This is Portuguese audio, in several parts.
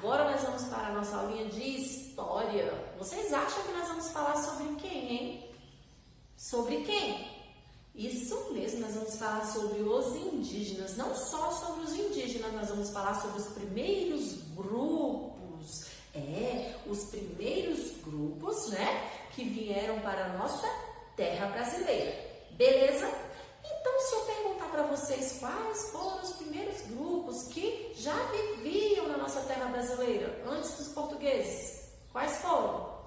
Agora nós vamos para a nossa aulinha de história. Vocês acham que nós vamos falar sobre quem, hein? Sobre quem? Isso mesmo, nós vamos falar sobre os indígenas. Não só sobre os indígenas, nós vamos falar sobre os primeiros grupos. Os primeiros grupos, né? Que vieram para a nossa terra brasileira. Beleza? Então, se eu perguntar para vocês quais foram os primeiros grupos que já viviam na nossa terra brasileira antes dos portugueses, quais foram?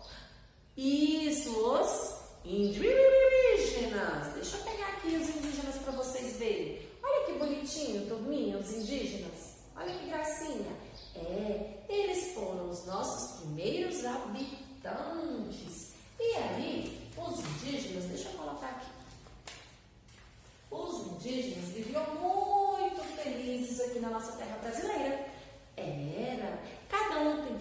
Isso, os indígenas. Deixa eu pegar aqui os indígenas para vocês verem. Olha que bonitinho, turminha, os indígenas. Olha que gracinha. Eles foram os nossos primeiros habitantes. E aí, os indígenas, deixa eu colocar aqui. Os indígenas viviam muito felizes aqui na nossa terra brasileira.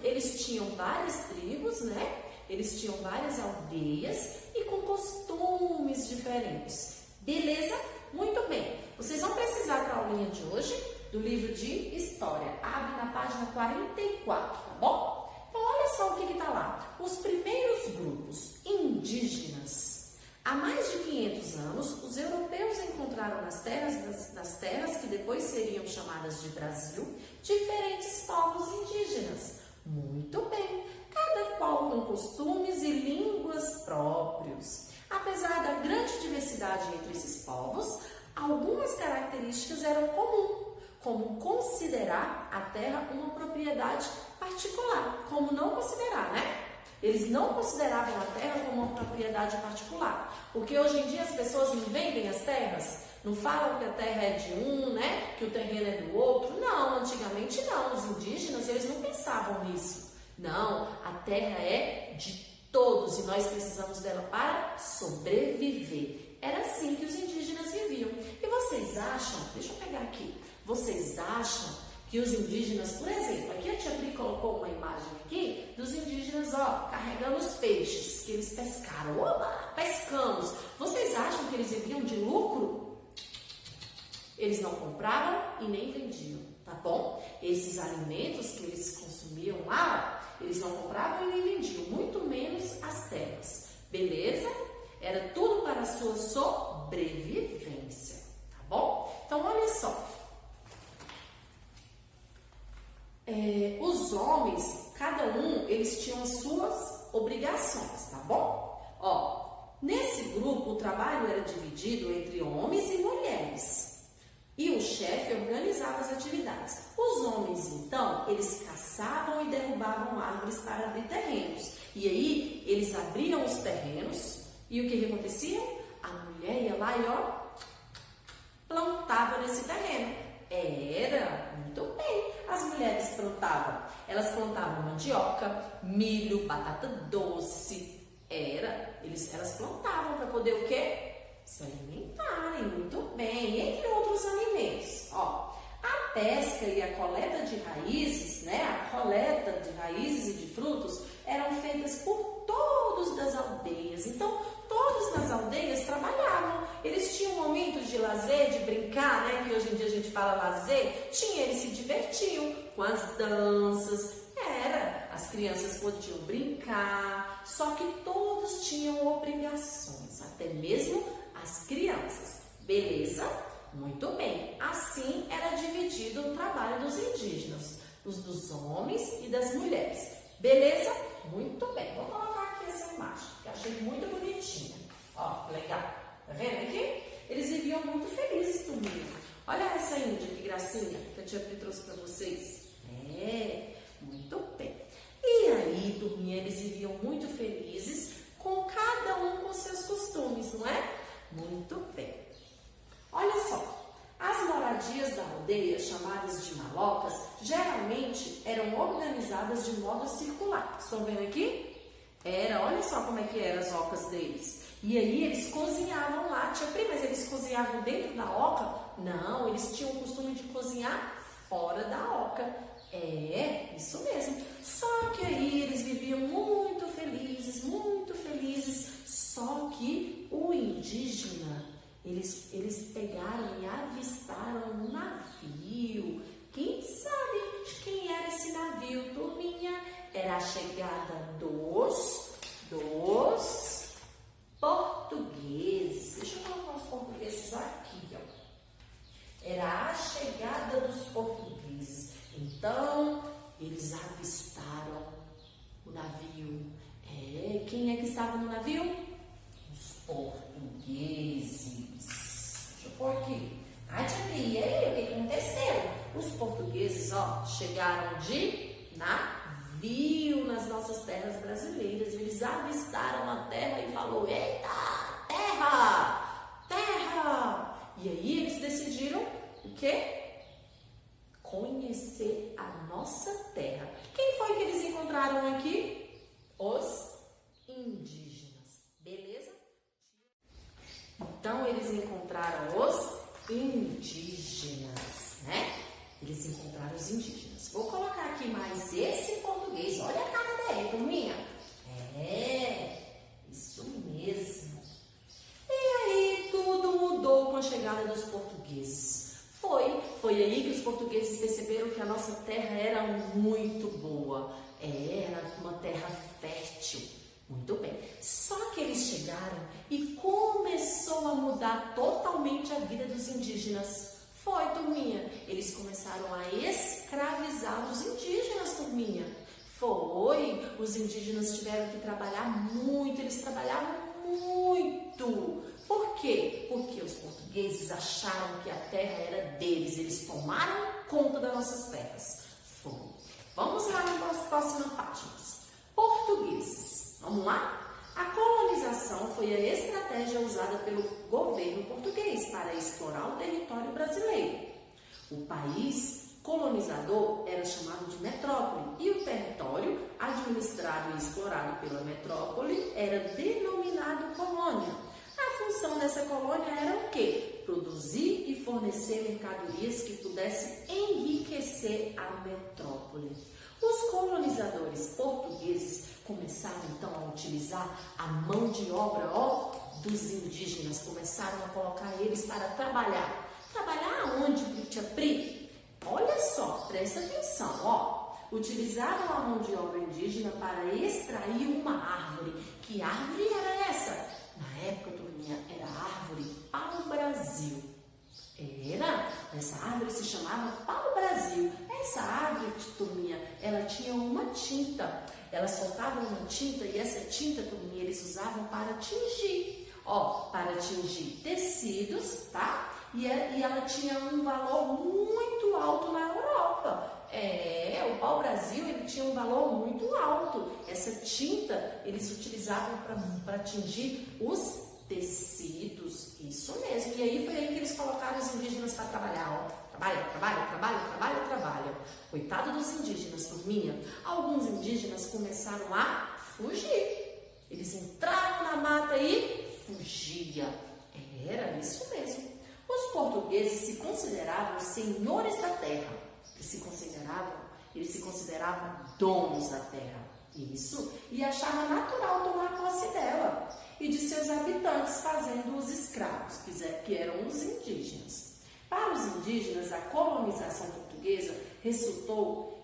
Eles tinham várias tribos, né? Eles tinham várias aldeias e com costumes diferentes. Beleza? Muito bem. Vocês vão precisar para a aulinha de hoje do livro de História. Abre na página 44, tá bom? Então, olha só o que está lá. Os primeiros grupos indígenas. Há mais de 500 anos, os europeus encontraram nas terras que depois seriam chamadas de Brasil, diferentes povos indígenas. Muito bem, cada qual com costumes e línguas próprios. Apesar da grande diversidade entre esses povos, algumas características eram comuns, como considerar a terra uma propriedade particular. Como não considerar, né? Eles não consideravam a terra como uma propriedade particular. Porque hoje em dia as pessoas não vendem as terras, não falam que a terra é de um, né? Que o terreno é do outro. Não, antigamente não. Os indígenas, eles não pensavam nisso. Não, a terra é de todos e nós precisamos dela para sobreviver. Era assim que os indígenas viviam. E vocês acham, deixa eu pegar aqui, vocês acham que os indígenas, por exemplo, aqui a tia Pri colocou uma imagem aqui dos indígenas, ó, carregando os peixes que eles pescaram. Oba, pescamos. Vocês acham que eles viviam de lucro? Eles não compravam e nem vendiam, tá bom? Esses alimentos que eles consumiam lá, eles não compravam e nem vendiam, muito menos as terras. Beleza? Era tudo para a sua sobrevivência, tá bom? Então, olha só. Os homens, cada um, eles tinham as suas obrigações, tá bom? Ó, nesse grupo, o trabalho era dividido entre homens e mulheres. E o chefe organizava as atividades. Os homens, então, eles caçavam e derrubavam árvores para abrir terrenos. E aí, eles abriam os terrenos e o que acontecia? A mulher ia lá e, ó, plantava nesse terreno. Muito bem. As mulheres plantavam. Elas plantavam mandioca, milho, batata doce. Elas plantavam para poder o quê? Se alimentarem. Muito bem. Entre outros alimentos. Ó, a pesca e a coleta de raízes, né? A coleta de raízes e de frutos eram feitas por todos das aldeias. Então, todos nas aldeias trabalhavam. Eles tinham momentos de lazer, de brincar, né? Que hoje em dia a gente fala lazer. Eles se divertiam com as danças. As crianças podiam brincar. Só que todos tinham obrigações, até mesmo as crianças. Beleza? Muito bem. Assim era dividido o trabalho dos indígenas, os dos homens e das mulheres. Beleza? Muito bem. Vou colocar aqui essa imagem, que eu achei muito bonitinha. Ó, legal. Tá vendo aqui? Eles viviam muito felizes turminha. Olha essa índia, que gracinha, que a tia Pri trouxe para vocês. Muito bem. E aí, turminha, eles viviam muito felizes, com cada um com seus costumes, não é? Muito bem. Olha só, as moradias da aldeia, chamadas de malocas, geralmente eram organizadas de modo circular. Estão vendo aqui? Olha só como é que eram as ocas deles. E aí eles cozinhavam lá. Tia Pri, mas eles cozinhavam dentro da oca? Não, eles tinham o costume de cozinhar fora da oca. Isso mesmo. Só que aí eles viviam muito felizes, muito felizes. Só que o indígena, eles pegaram e avistaram um navio. Quem sabe de quem era esse navio, turma? chegada dos portugueses. Deixa eu colocar os portugueses aqui, ó. Era a chegada dos portugueses. Então, eles avistaram o navio. Quem é que estava no navio? Os portugueses. Deixa eu pôr aqui. E aí, o que aconteceu? Os portugueses, ó, chegaram de navio nas nossas terras brasileiras. Eles avistaram a terra e falou: eita, terra, terra! E aí eles decidiram o quê? Conhecer a nossa terra. Quem foi que eles encontraram aqui? Os indígenas. Beleza? Então eles encontraram os indígenas, né? Eles encontraram os indígenas. Vou colocar aqui mais esse português. Olha a cara dele, turminha. Isso mesmo. E aí tudo mudou com a chegada dos portugueses. Foi aí que os portugueses perceberam que a nossa terra era muito boa. Era uma terra fértil. Muito bem. Só que eles chegaram e começou a mudar totalmente a vida dos indígenas. Foi, turminha. Eles começaram a escravizar os indígenas, turminha. Foi. Os indígenas tiveram que trabalhar muito. Eles trabalhavam muito. Por quê? Porque os portugueses acharam que a terra era deles. Eles tomaram conta das nossas terras. Foi. Vamos lá nas próximas páginas. Portugueses. Vamos lá? A colonização foi a estratégia usada pelo governo português para explorar o território brasileiro. O país colonizador era chamado de metrópole e o território administrado e explorado pela metrópole era denominado colônia. A função dessa colônia era o quê? Produzir e fornecer mercadorias que pudessem enriquecer a metrópole. Os colonizadores portugueses começaram então a utilizar a mão de obra dos indígenas, começaram a colocar eles para trabalhar. Trabalhar aonde, Tia Pri? Olha só, presta atenção, utilizavam a mão de obra indígena para extrair uma árvore. Que árvore era essa? Na época, turminha, era a árvore pau-brasil. Essa árvore se chamava pau-brasil. Essa árvore, turminha, ela tinha uma tinta. Ela soltava uma tinta e essa tinta, turminha, eles usavam para tingir. Para tingir tecidos, tá? E ela tinha um valor muito alto na Europa. O pau-brasil, ele tinha um valor muito alto. Essa tinta, eles utilizavam para tingir os tecidos. Isso mesmo. E aí foi aí que eles colocaram os indígenas para trabalhar, Trabalha. Coitado dos indígenas, turminha. Alguns indígenas começaram a fugir. Eles entraram na mata e fugiam. Era isso mesmo. Os portugueses se consideravam senhores da terra. Eles se consideravam donos da terra. Isso. E achavam natural tomar posse dela e de seus habitantes, fazendo-os escravos, que eram os indígenas. Para os indígenas, a colonização portuguesa resultou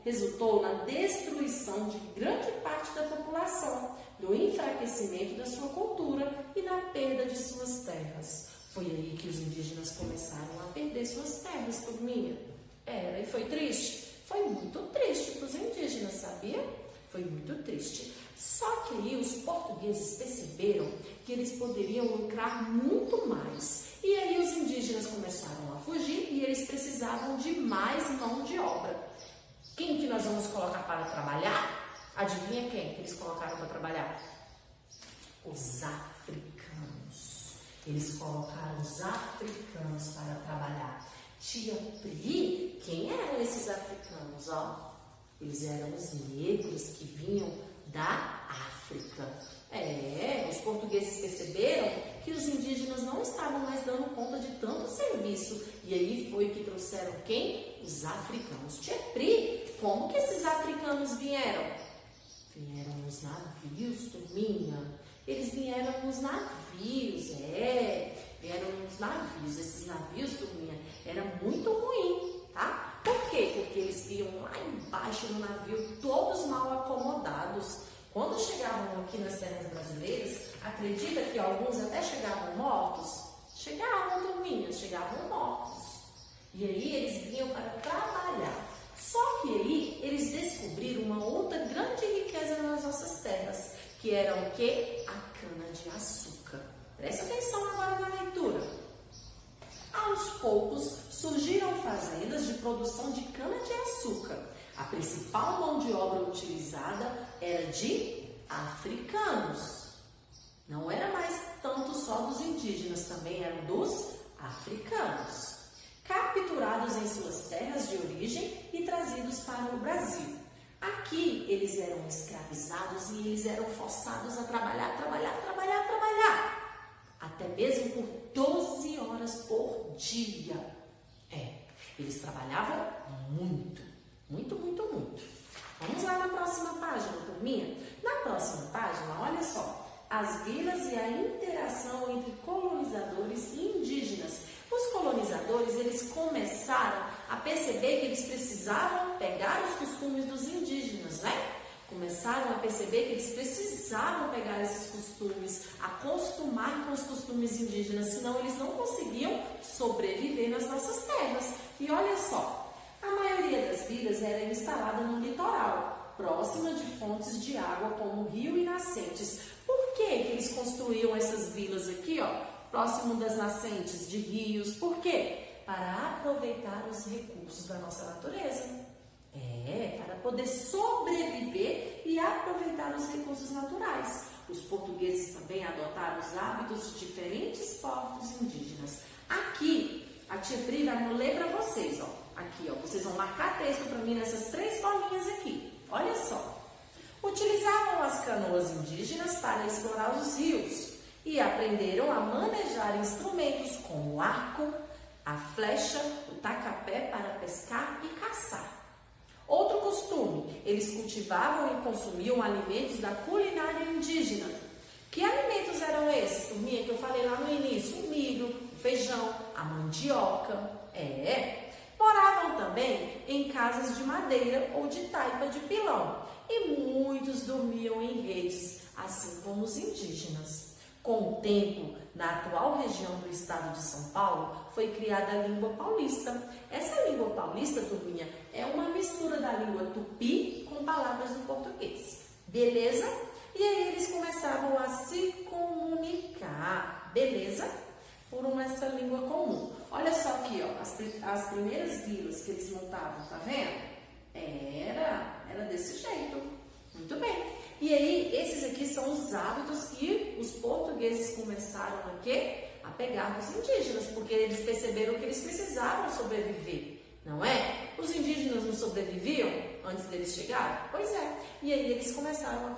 na destruição de grande parte da população, no enfraquecimento da sua cultura e na perda de suas terras. Foi aí que os indígenas começaram a perder suas terras, turminha. E foi triste? Foi muito triste para os indígenas, sabia? Foi muito triste. Só que aí os portugueses perceberam que eles poderiam lucrar muito mais. E aí os indígenas começaram a fugir e eles precisavam de mais mão de obra. Quem que nós vamos colocar para trabalhar? Adivinha quem que eles colocaram para trabalhar? Os africanos. Eles colocaram os africanos para trabalhar. Tia Pri, quem eram esses africanos? Eles eram os negros que vinham da África. Os portugueses perceberam que os indígenas não estavam mais dando conta de tanto serviço. E aí foi que trouxeram quem? Os africanos. Tia Pri, como que esses africanos vieram? Vieram nos navios, turminha. Eles vieram nos navios, vieram nos navios. Esses navios, turminha, eram muito ruins, tá? Por quê? Porque eles viam lá embaixo no navio, todos mal acomodados. Quando chegavam aqui nas terras brasileiras, acredita que alguns até chegavam mortos? Chegavam, turminha, chegavam mortos. E aí eles vinham para trabalhar. Só que aí eles descobriram uma outra grande riqueza nas nossas terras, que era o quê? A cana-de-açúcar. Presta atenção agora na leitura. Aos poucos surgiram fazendas de produção de cana-de-açúcar. A principal mão de obra utilizada era de africanos. Não era mais tanto só dos indígenas, também eram dos africanos, capturados em suas terras de origem e trazidos para o Brasil. Aqui eles eram escravizados e eles eram forçados a trabalhar, até mesmo por 12 horas por dia. Eles trabalhavam muito. Vamos lá na próxima página, turminha. Na próxima página, olha só, as vilas e a interação entre colonizadores e indígenas. Os colonizadores, eles começaram a perceber que eles precisavam pegar os costumes dos indígenas, né? Começaram a perceber que eles precisavam pegar esses costumes, acostumar com os costumes indígenas, senão eles não conseguiam sobreviver nas nossas terras. E olha só, a maioria das vilas era instalada no litoral, próxima de fontes de água como rio e nascentes. Por que eles construíam essas vilas aqui, ó, próximo das nascentes de rios? Por quê? Para aproveitar os recursos da nossa natureza. Para poder sobreviver e aproveitar os recursos naturais. Os portugueses também adotaram os hábitos de diferentes povos indígenas. Aqui, a tia Pri vai ler para vocês, ó. Aqui, ó, vocês vão marcar texto para mim nessas 3 bolinhas aqui. Olha só. Utilizavam as canoas indígenas para explorar os rios e aprenderam a manejar instrumentos como o arco, a flecha, o tacapé para pescar e caçar. Outro costume, eles cultivavam e consumiam alimentos da culinária indígena. Que alimentos eram esses, turminha, que eu falei lá no início? O milho, o feijão, a mandioca. Moravam também em casas de madeira ou de taipa de pilão. E muitos dormiam em redes, assim como os indígenas. Com o tempo, na atual região do estado de São Paulo, foi criada a língua paulista. Essa língua paulista, turminha, é uma mistura da língua tupi com palavras do português. Beleza? E aí eles começavam a se comunicar, beleza? Por essa língua comum. Olha só aqui, ó, as primeiras vilas que eles montavam, tá vendo? Era desse jeito. Muito bem. E aí, esses aqui são os hábitos que os portugueses começaram a pegar dos indígenas, porque eles perceberam que eles precisavam sobreviver, não é? Os indígenas não sobreviviam antes deles chegarem? Pois é. E aí eles começaram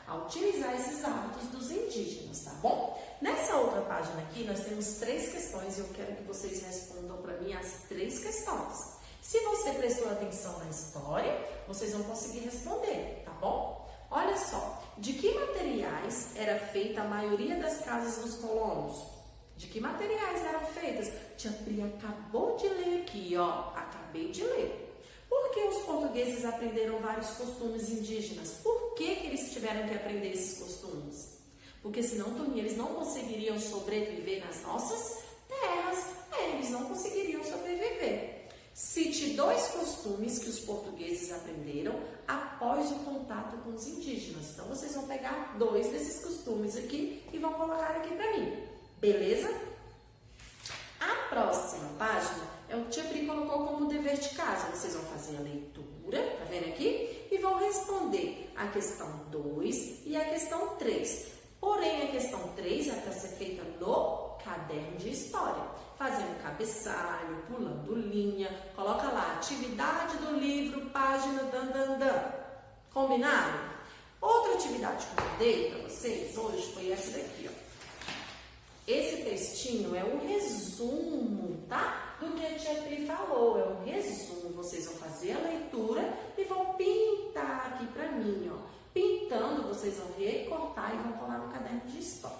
a utilizar esses hábitos dos indígenas, tá bom? Nessa outra página aqui, nós temos 3 questões e eu quero que vocês respondam para mim as 3 questões. Se você prestou atenção na história, vocês vão conseguir responder, tá bom? Olha só, de que materiais era feita a maioria das casas dos colonos? De que materiais eram feitas? Tia Pri acabou de ler aqui, ó. Acabei de ler. Por que os portugueses aprenderam vários costumes indígenas? Por que eles tiveram que aprender esses costumes? Porque senão, turminha, eles não conseguiriam sobreviver nas nossas terras. Eles não conseguiriam sobreviver. Cite 2 costumes que os portugueses aprenderam após o contato com os indígenas. Então, vocês vão pegar 2 desses costumes aqui e vão colocar aqui para mim. Beleza? A próxima página é o que Tia Pri colocou como dever de casa. Vocês vão fazer a leitura, tá vendo aqui? E vão responder a questão 2 e a questão 3. Porém, a questão 3 é para ser feita no caderno de história. Fazendo cabeçalho, pulando linha, coloca lá, atividade do livro, página, Combinado? Outra atividade que eu dei para vocês hoje foi essa daqui, ó. Esse textinho é um resumo, tá? Do que a Tia Pri falou, é um resumo. Vocês vão fazer a leitura e vão pintar aqui para mim, ó. Pintando, vocês vão recortar e vão colar no caderno de história.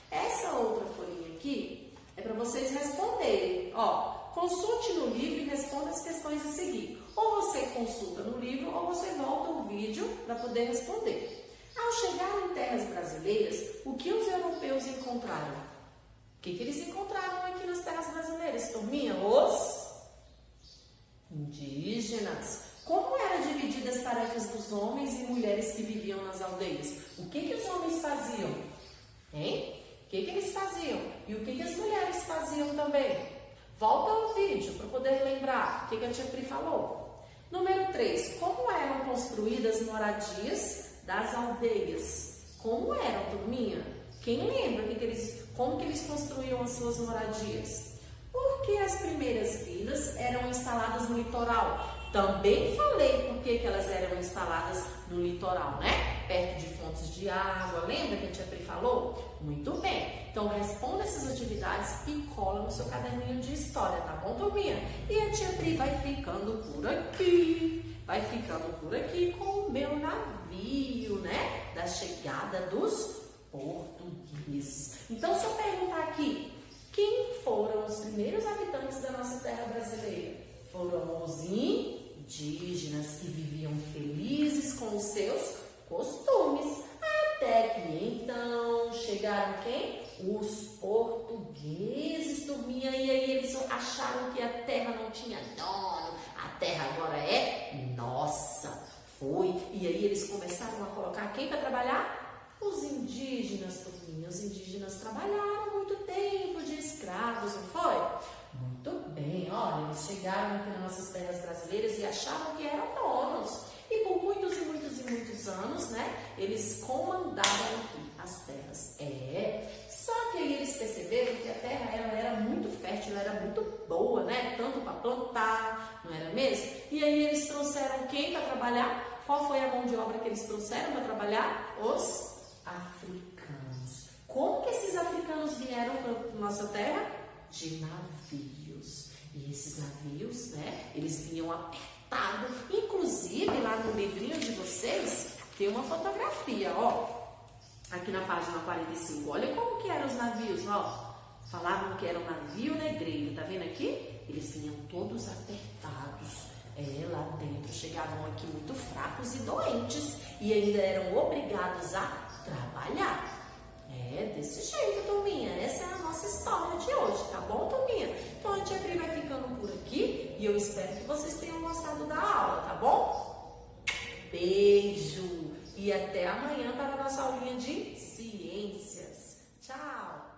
Essa outra folhinha aqui é para vocês responderem. Ó, consulte no livro e responda as questões a seguir. Ou você consulta no livro ou você volta o vídeo para poder responder. Ao chegar em terras brasileiras, o que os europeus encontraram? O que eles encontraram aqui nas terras brasileiras, turminha? Os indígenas. Como eram divididas as tarefas dos homens e mulheres que viviam nas aldeias? O que os homens faziam? Hein? O que eles faziam? E o que as mulheres faziam também? Volta ao vídeo para poder lembrar o que a tia Pri falou. Número 3. Como eram construídas moradias das aldeias? Como eram, turminha? Quem lembra como que eles construíam as suas moradias? Porque as primeiras vilas eram instaladas no litoral. Também falei por que elas eram instaladas no litoral, né? Perto de fontes de água. Lembra que a tia Pri falou? Muito bem. Então, responda essas atividades e cola no seu caderninho de história, tá bom, turminha? E a tia Pri vai ficando por aqui. Vai ficando por aqui com o meu navio, né? Da chegada dos portugueses. Então, se eu perguntar aqui, quem foram os primeiros habitantes da nossa terra brasileira? Foram os indígenas que viviam felizes com os seus costumes. Até que então chegaram quem? Os portugueses, turminha. E aí eles acharam que a terra não tinha dono. A terra agora é nossa. Foi. E aí eles começaram a colocar quem para trabalhar? Os indígenas, turminha. Os indígenas trabalharam muito tempo de escravos, não foi? Muito bem, olha, eles chegaram aqui nas nossas terras brasileiras e achavam que eram donos. E por muitos e muitos e muitos anos, né, eles comandaram aqui as terras. Só que aí eles perceberam que a terra ela era muito fértil, ela era muito boa, né, tanto para plantar, não era mesmo? E aí eles trouxeram quem para trabalhar? Qual foi a mão de obra que eles trouxeram para trabalhar? Os africanos. Como que esses africanos vieram para nossa terra? De navios. E esses navios, né, eles vinham apertados. Inclusive, lá no livrinho de vocês, tem uma fotografia, ó. Aqui na página 45. Olha como que eram os navios, ó. Falavam que era um navio negreiro, tá vendo aqui? Eles vinham todos apertados. Lá dentro chegavam aqui muito fracos e doentes. E ainda eram obrigados a trabalhar. Desse jeito, turminha. Essa é a nossa história de hoje, tá bom, turminha? Então, a tia Pri vai ficando por aqui e eu espero que vocês tenham gostado da aula, tá bom? Beijo! E até amanhã para a nossa aulinha de ciências. Tchau!